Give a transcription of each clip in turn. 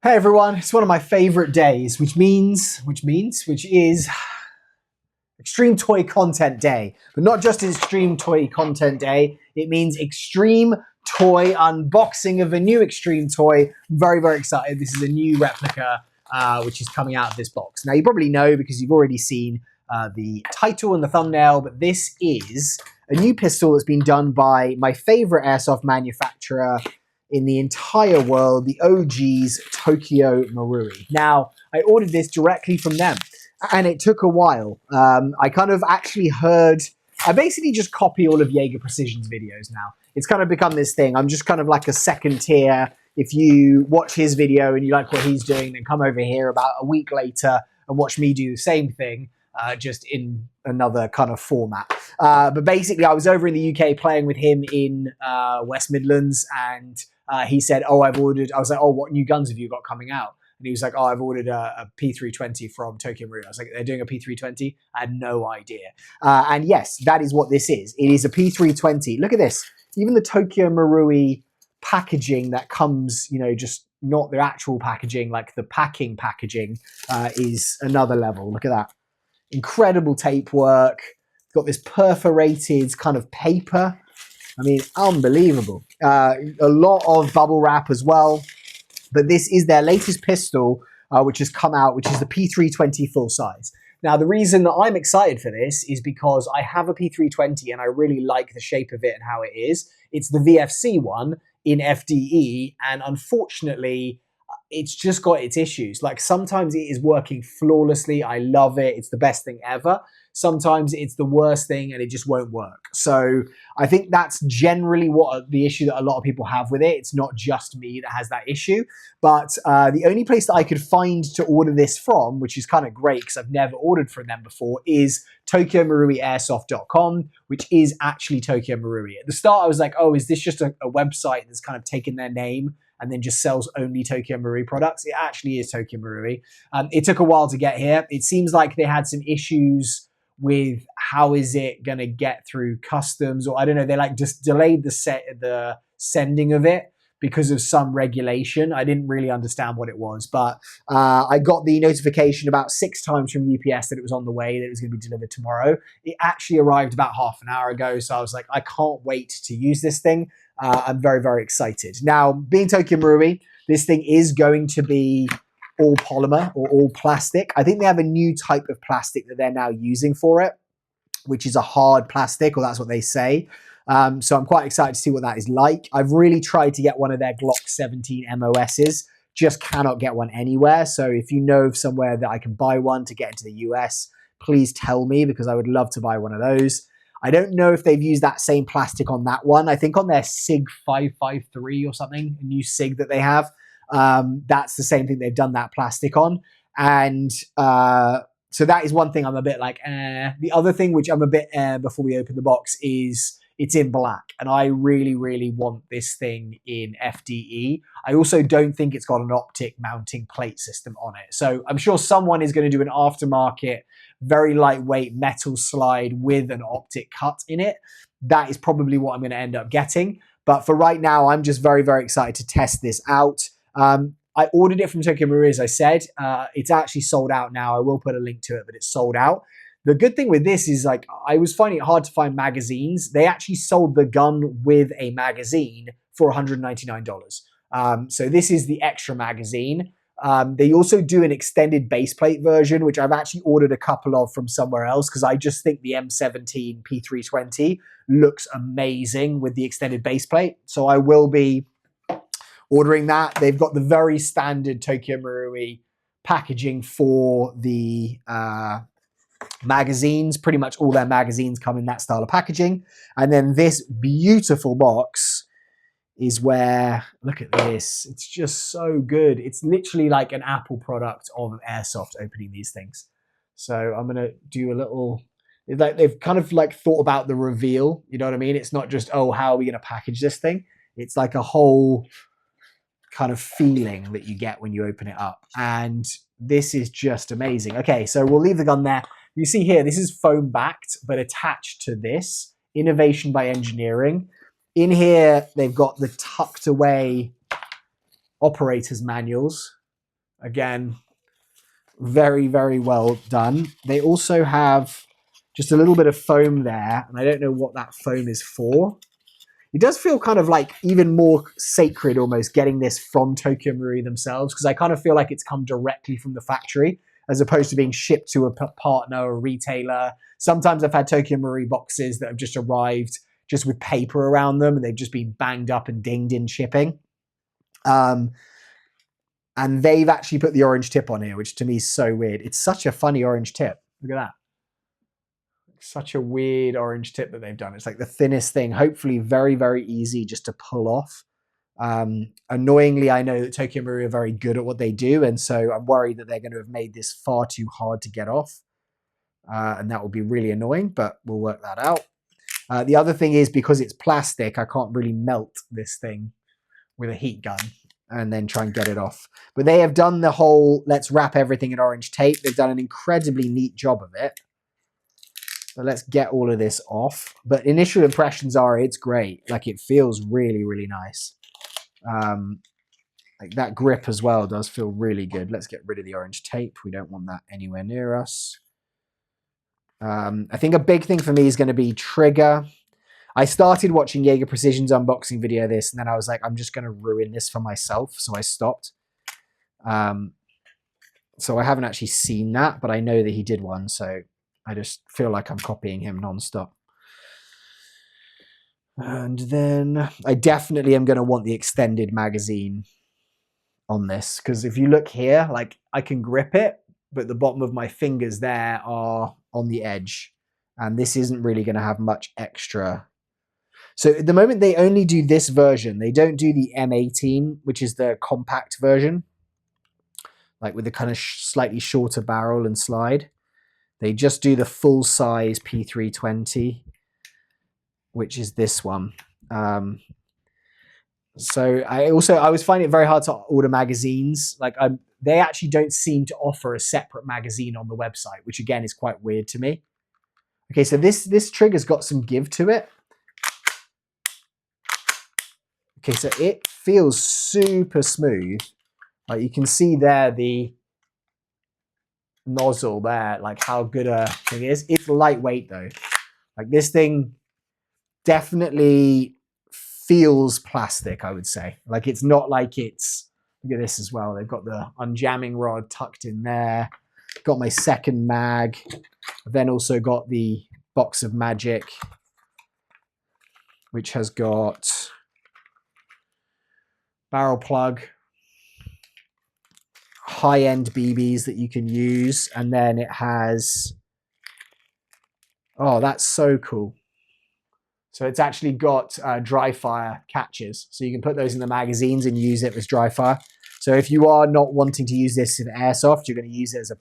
Hey everyone, it's one of my favorite days, which is Extreme Toy Content Day. But not just Extreme Toy Content Day, it means Extreme Toy Unboxing of a new Extreme Toy. I'm very, very excited. This is a new replica, which is coming out of this box. Now you probably know because you've already seen the title and the thumbnail, but this is a new pistol that's been done by my favorite airsoft manufacturer in the entire world, the OG's Tokyo Marui. Now, I ordered this directly from them, and it took a while. I kind of actually heard, I basically just copy all of Jaeger Precision's videos now. It's kind of become this thing. I'm just kind of like a second tier. If you watch his video and you like what he's doing, then come over here about a week later and watch me do the same thing, just in another kind of format. But basically, I was over in the UK playing with him in West Midlands, and he said, oh, I've ordered, I was like, oh, what new guns have you got coming out? And he was like, oh, I've ordered a P320 from Tokyo Marui. I was like, they're doing a P320? I had no idea. And yes, that is what this is. It is a P320. Look at this. Even the Tokyo Marui packaging that comes, you know, just not the actual packaging, like the packing packaging is another level. Look at that. Incredible tape work. Got this perforated kind of paper. I mean, unbelievable. A lot of bubble wrap as well. But this is their latest pistol, which has come out, which is the P320 Full-Size. Now, the reason that I'm excited for this is because I have a P320 and I really like the shape of it and how it is. It's the VFC one in FDE, and unfortunately, it's just got its issues. Like sometimes it is working flawlessly. I love it. It's the best thing ever. Sometimes it's the worst thing and it just won't work. So I think that's generally what the issue that a lot of people have with it. It's not just me that has that issue. But the only place that I could find to order this from, which is kind of great because I've never ordered from them before, is TokyoMaruiAirsoft.com, which is actually Tokyo Marui. At the start I was like, oh, is this just a website that's kind of taken their name and then just sells only Tokyo Marui products? It actually is Tokyo Marui. It took a while to get here. It seems like they had some issues with how is it going to get through customs, or I don't know, they like just delayed the sending of it because of some regulation. I didn't really understand what it was, but I got the notification about 6 times from UPS that it was on the way, that it was going to be delivered tomorrow. It actually arrived about half an hour ago, so I was like, I can't wait to use this thing. I'm very, very excited. Now, being Tokyo Marui, this thing is going to be all polymer or all plastic. I think they have a new type of plastic that they're now using for it, which is a hard plastic, or that's what they say. So I'm quite excited to see what that is like. I've really tried to get one of their Glock 17 MOSs, just cannot get one anywhere. So if you know of somewhere that I can buy one to get into the US, please tell me, because I would love to buy one of those. I don't know if they've used that same plastic on that one. I think on their SIG 553 or something, a new SIG that they have, that's the same thing they've done that plastic on. And so that is one thing I'm a bit like, eh. The other thing which I'm a bit before we open the box is it's in black. And I really, really want this thing in FDE. I also don't think it's got an optic mounting plate system on it. So I'm sure someone is going to do an aftermarket, very lightweight metal slide with an optic cut in it. That is probably what I'm going to end up getting. But for right now, I'm just very, very excited to test this out. I ordered it from Tokyo Marui, as I said. It's actually sold out now. I will put a link to it, but it's sold out. The good thing with this is, like, I was finding it hard to find magazines. They actually sold the gun with a magazine for $199. So this is the extra magazine. They also do an extended base plate version, which I've actually ordered a couple of from somewhere else because I just think the M17 P320 looks amazing with the extended base plate. So I will be ordering that. They've got the very standard Tokyo Marui packaging for the magazines. Pretty much all their magazines come in that style of packaging. And then this beautiful box is where, look at this. It's just so good. It's literally like an Apple product of airsoft opening these things. So I'm going to do a little, like, they've kind of like thought about the reveal. You know what I mean? It's not just, oh, how are we going to package this thing? It's like a whole kind of feeling that you get when you open it up. And this is just amazing. Okay, so we'll leave the gun there. You see here, this is foam backed, but attached to this, innovation by engineering. In here, they've got the tucked away operator's manuals. Again, very, very well done. They also have just a little bit of foam there, and I don't know what that foam is for. It does feel kind of like even more sacred almost getting this from Tokyo Marui themselves, because I kind of feel like it's come directly from the factory as opposed to being shipped to a partner or a retailer. Sometimes I've had Tokyo Marui boxes that have just arrived just with paper around them and they've just been banged up and dinged in shipping. And they've actually put the orange tip on here, which to me is so weird. It's such a funny orange tip. Look at that. Such a weird orange tip that they've done. It's like the thinnest thing, hopefully very, very easy just to pull off. Annoyingly, I know that Tokyo Marui are very good at what they do, and so I'm worried that they're going to have made this far too hard to get off. And that will be really annoying, but we'll work that out. The other thing is, because it's plastic, I can't really melt this thing with a heat gun and then try and get it off. But they have done the whole, let's wrap everything in orange tape. They've done an incredibly neat job of it. So let's get all of this off. But initial impressions are it's great. Like, it feels really, really nice. Like that grip as well does feel really good. Let's get rid of the orange tape. We don't want that anywhere near us. I think a big thing for me is going to be trigger. I started watching Jaeger Precision's unboxing video of this, and then I was like, I'm just going to ruin this for myself. So I stopped. So I haven't actually seen that, but I know that he did one. So I just feel like I'm copying him nonstop. And then I definitely am going to want the extended magazine on this, because if you look here, like, I can grip it, but the bottom of my fingers there are on the edge, and this isn't really going to have much extra. So at the moment, they only do this version. They don't do the M18, which is the compact version, like with the kind of slightly shorter barrel and slide. They just do the full-size P320, which is this one. So I was finding it very hard to order magazines. Like, they actually don't seem to offer a separate magazine on the website, which again is quite weird to me. Okay, so this trigger's got some give to it. Okay, so it feels super smooth. Like, you can see there the nozzle there, like how good a thing it is. It's lightweight though. Like, this thing definitely feels plastic, I would say. Like, it's not like it's, look at this as well. They've got the unjamming rod tucked in there. Got my second mag. I've then also got the box of Magic, which has got barrel plug, high-end BBs that you can use, and then it has, oh, that's so cool. So it's actually got dry fire catches, so you can put those in the magazines and use it as dry fire. So if you are not wanting to use this in airsoft, you're going to use it as a,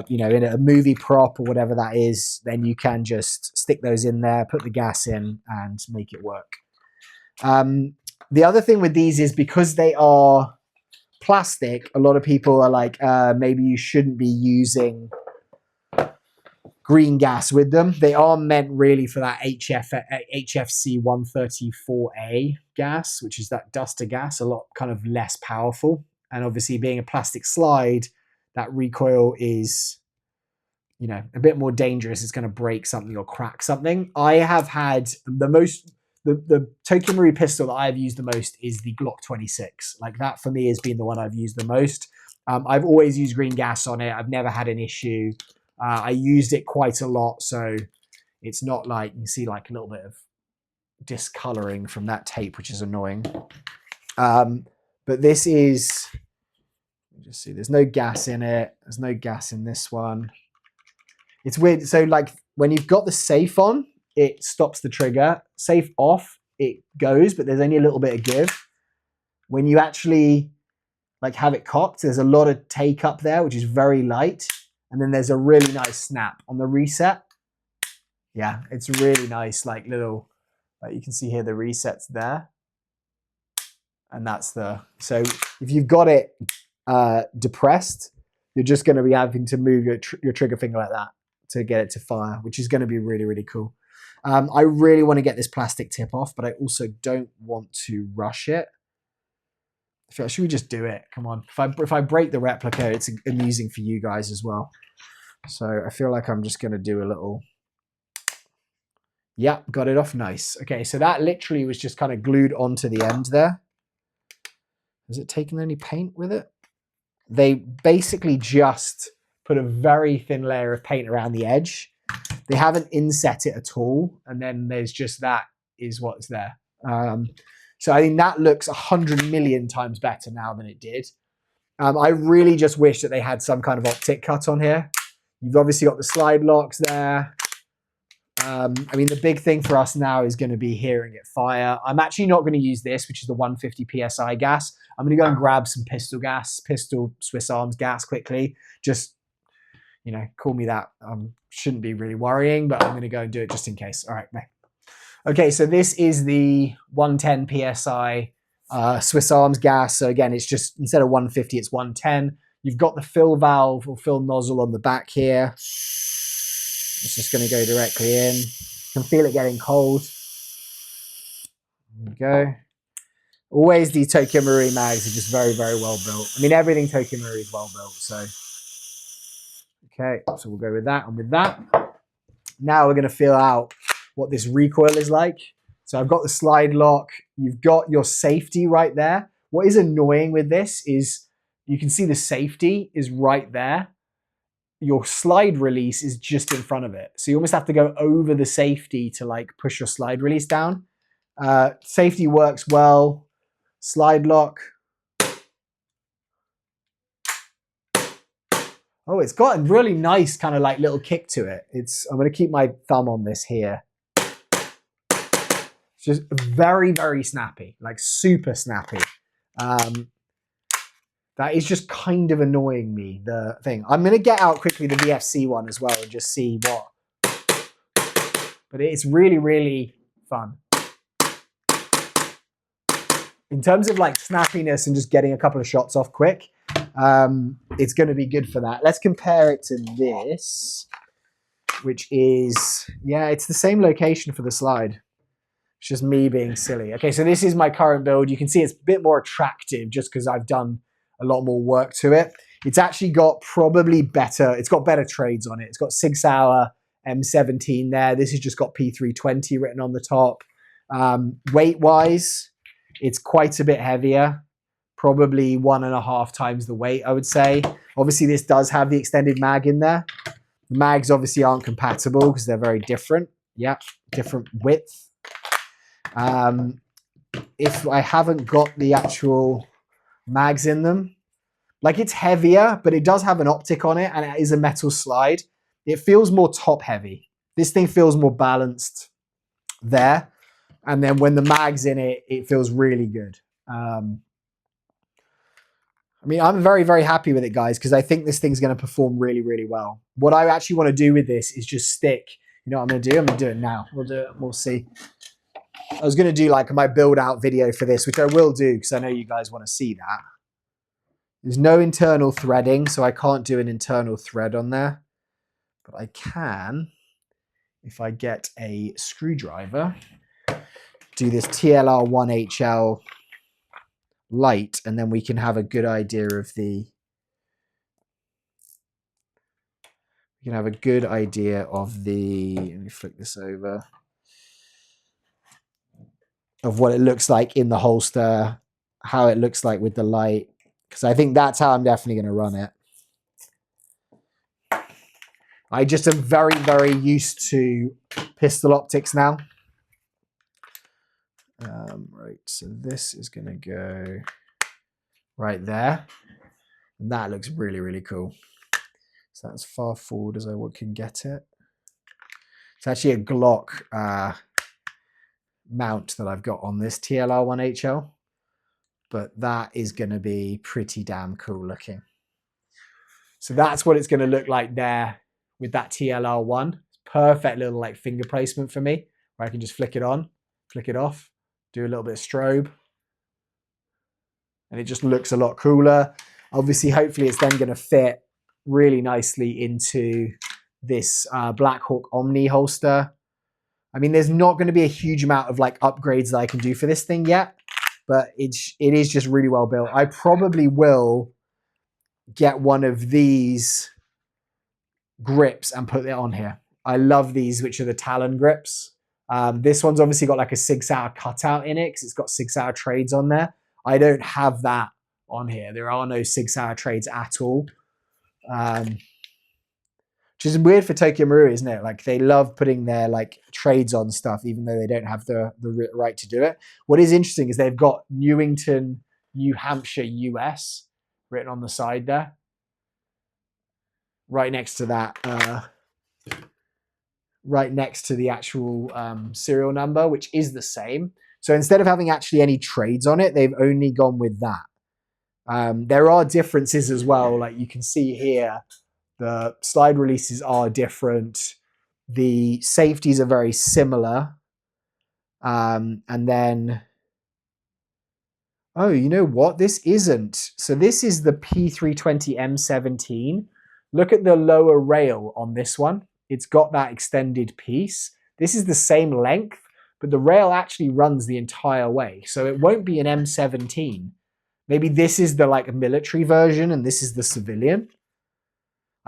you know, in a movie prop or whatever that is, then you can just stick those in there, put the gas in, and make it work. The other thing with these is, because they are plastic, a lot of people are like, maybe you shouldn't be using green gas with them. They are meant really for that HFC 134A gas, which is that duster gas, a lot kind of less powerful. And obviously, being a plastic slide, that recoil is, you know, a bit more dangerous. It's going to break something or crack something. I have had the Tokyo Marui pistol that I've used the most is the Glock 26. Like, that for me has been the one I've used the most. I've always used green gas on it. I've never had an issue. I used it quite a lot, so it's not like, you see like a little bit of discoloring from that tape, which is annoying. But this is, just see, there's no gas in it. There's no gas in this one. It's weird. So like, when you've got the safe on, it stops the trigger. Safe off, it goes, but there's only a little bit of give. When you actually like have it cocked, there's a lot of take up there, which is very light. And then there's a really nice snap on the reset. Yeah, it's really nice, like little, like you can see here, the reset's there. And that's the, so if you've got it depressed, you're just going to be having to move your trigger finger like that to get it to fire, which is going to be really, really cool. I really want to get this plastic tip off, but I also don't want to rush it. Should we just do it? Come on. If I break the replica, it's amusing for you guys as well. So I feel like I'm just going to do a little... Yep, got it off nice. Okay, so that literally was just kind of glued onto the end there. Has it taken any paint with it? They basically just put a very thin layer of paint around the edge. They haven't inset it at all. And then there's just that is what's there. So I think that looks 100 million times better now than it did. I really just wish that they had some kind of optic cut on here. You've obviously got the slide locks there. I mean, the big thing for us now is going to be hearing it fire. I'm actually not going to use this, which is the 150 PSI gas. I'm going to go and grab some pistol Swiss Arms gas quickly. Just, you know, call me that. Shouldn't be really worrying, but I'm going to go and do it just in case. All right, bye. Okay, so this is the 110 PSI Swiss Arms gas. So again, it's just, instead of 150, it's 110. You've got the fill valve or fill nozzle on the back here. It's just going to go directly in. You can feel it getting cold. There we go. Always these Tokyo Marui mags are just very, very well built. I mean, everything Tokyo Marui is well built. So, okay, so we'll go with that and with that. Now we're going to feel out what this recoil is like. So I've got the slide lock. You've got your safety right there. What is annoying with this is you can see the safety is right there. Your slide release is just in front of it. So you almost have to go over the safety to like push your slide release down. Safety works well. Slide lock. Oh, it's got a really nice kind of like little kick to it. I'm going to keep my thumb on this here. It's just very, very snappy, like super snappy. That is just kind of annoying me, the thing. I'm going to get out quickly the VFC one as well and just see what. But it's really, really fun. In terms of like snappiness and just getting a couple of shots off quick, it's going to be good for that. Let's compare it to this, which is, yeah, it's the same location for the slide. It's just me being silly. Okay, so this is my current build. You can see it's a bit more attractive just because I've done a lot more work to it. It's actually got probably better, it's got better trades on it. It's got Sig Sauer M17 there. This has just got P320 written on the top. Weight-wise, it's quite a bit heavier, probably 1.5 times the weight, I would say. Obviously, this does have the extended mag in there. The mags obviously aren't compatible because they're very different. Yeah, different width. If I haven't got the actual mags in them, like it's heavier, but it does have an optic on it and it is a metal slide. It feels more top heavy. This thing feels more balanced there. And then when the mag's in it, it feels really good. I mean, I'm very, very happy with it, guys, because I think this thing's going to perform really, really well. What I actually want to do with this is just stick. You know what I'm going to do? I'm going to do it now. We'll do it. We'll see. I was going to do like my build out video for this, which I will do because I know you guys want to see that. There's no internal threading, so I can't do an internal thread on there. But I can, if I get a screwdriver, do this TLR1HL light, and then we can have a good idea of the... Let me flick this over. Of what it looks like in the holster, how it looks like with the light, because I think that's how I'm definitely going to run it. I just am very, very used to pistol optics now. Right, so this is going to go right there. And that looks really, really cool. So that's as far forward as I can get it. It's actually a Glock mount that I've got on this TLR1HL, but that is going to be pretty damn cool looking. So that's what it's going to look like there with that TLR1. Perfect little like finger placement for me, where I can just flick it on, flick it off, do a little bit of strobe, and it just looks a lot cooler. Obviously, hopefully it's then going to fit really nicely into this Black Hawk Omni holster. I mean, there's not going to be a huge amount of like upgrades that I can do for this thing yet, but it is just really well built. I probably will get one of these grips and put it on here. I love these, which are the Talon grips. This one's obviously got like a 6-hour cutout in it because it's got 6-hour trades on there. I don't have that on here. There are no 6-hour trades at all. Which is weird for Tokyo Marui, isn't it? Like they love putting their like trades on stuff, even though they don't have the right to do it. What is interesting is they've got Newington, New Hampshire, US written on the side there. Right next to that, right next to the actual serial number, which is the same. So instead of having actually any trades on it, they've only gone with that. There are differences as well. Like you can see here, the slide releases are different. The safeties are very similar. And then, oh, you know what? This isn't. So this is the P320 M17. Look at the lower rail on this one. It's got that extended piece. This is the same length, but the rail actually runs the entire way. So it won't be an M17. Maybe this is the like military version and this is the civilian.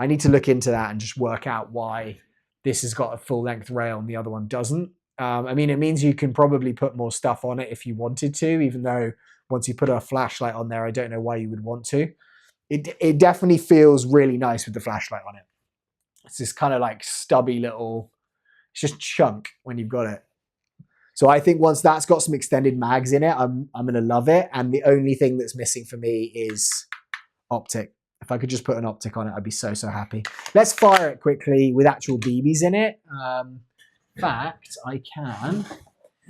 I need to look into that and just work out why this has got a full length rail and the other one doesn't. I mean, it means you can probably put more stuff on it if you wanted to, even though once you put a flashlight on there, I don't know why you would want to. It definitely feels really nice with the flashlight on it. It's this kind of like stubby little, it's just chunk when you've got it. So I think once that's got some extended mags in it, I'm going to love it. And the only thing that's missing for me is optic. If I could just put an optic on it, I'd be so, so happy. Let's fire it quickly with actual BBs in it. In fact, I can.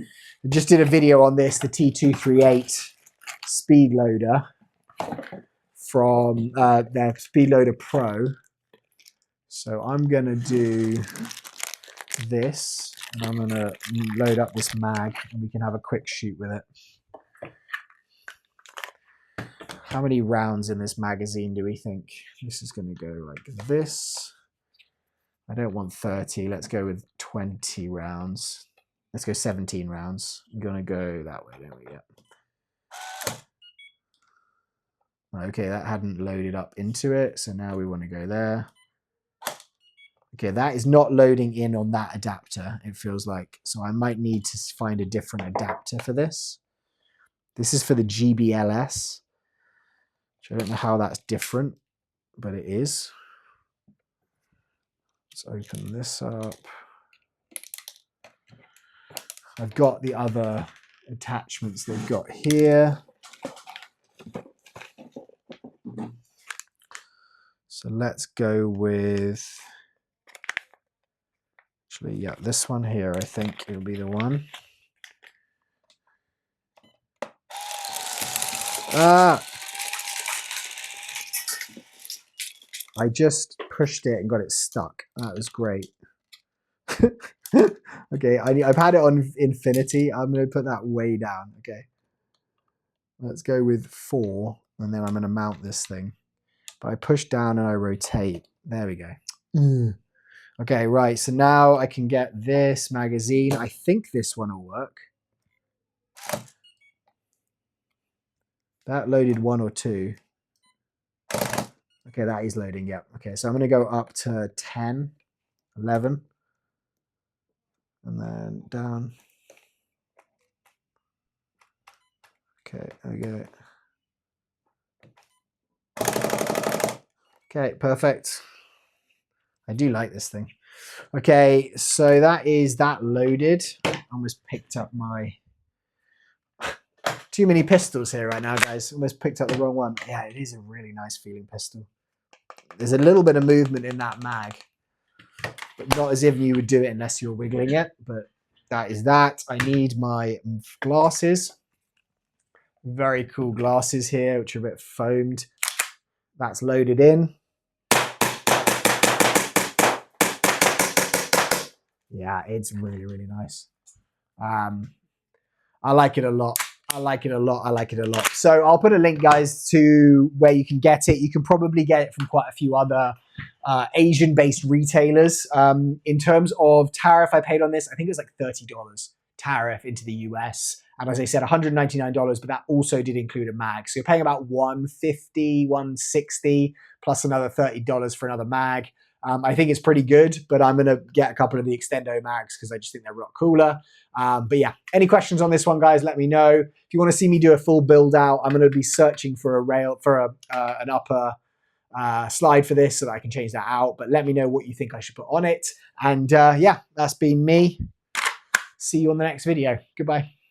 I just did a video on this, the T238 speed loader from their Speed Loader Pro. So I'm going to do this, and I'm going to load up this mag, and we can have a quick shoot with it. How many rounds in this magazine do we think? This is going to go like this. I don't want 30. Let's go with 20 rounds. Let's go 17 rounds. I'm going to go that way. There we go. Okay, that hadn't loaded up into it. So now we want to go there. Okay, that is not loading in on that adapter, it feels like. So I might need to find a different adapter for this. This is for the GBLS. I don't know how that's different, but it is. Let's open this up. I've got the other attachments they've got here. So let's go with, actually, yeah, this one here, I think it'll be the one. I just pushed it and got it stuck. That was great. Okay, I've had it on infinity. I'm going to put that way down. Okay. Let's go with 4, and then I'm going to mount this thing. But I push down and I rotate. There we go. Okay, right. So now I can get this magazine. I think this one will work. That loaded 1 or 2. Okay, that is loading, yep. Okay, so I'm going to go up to 10, 11, and then down. Okay, there we go. Okay, perfect. I do like this thing. Okay, so that is that loaded. I almost picked up my... Too many pistols here right now, guys. Almost picked up the wrong one. Yeah, it is a really nice feeling pistol. There's a little bit of movement in that mag, but not as if you would do it unless you're wiggling it. But that is that. I need my glasses. Very cool glasses here, which are a bit foamed. That's loaded in. Yeah, it's really, really nice. I like it a lot. I like it a lot. I like it a lot. So I'll put a link, guys, to where you can get it. You can probably get it from quite a few other Asian-based retailers. In terms of tariff I paid on this, I think it was like $30 tariff into the US. And as I said, $199, but that also did include a mag. So you're paying about $150, $160, plus another $30 for another mag. I think it's pretty good, but I'm going to get a couple of the Extendo mags because I just think they're a lot cooler. But yeah, any questions on this one, guys, let me know. If you want to see me do a full build out, I'm going to be searching for an upper slide for this so that I can change that out. But let me know what you think I should put on it. And yeah, that's been me. See you on the next video. Goodbye.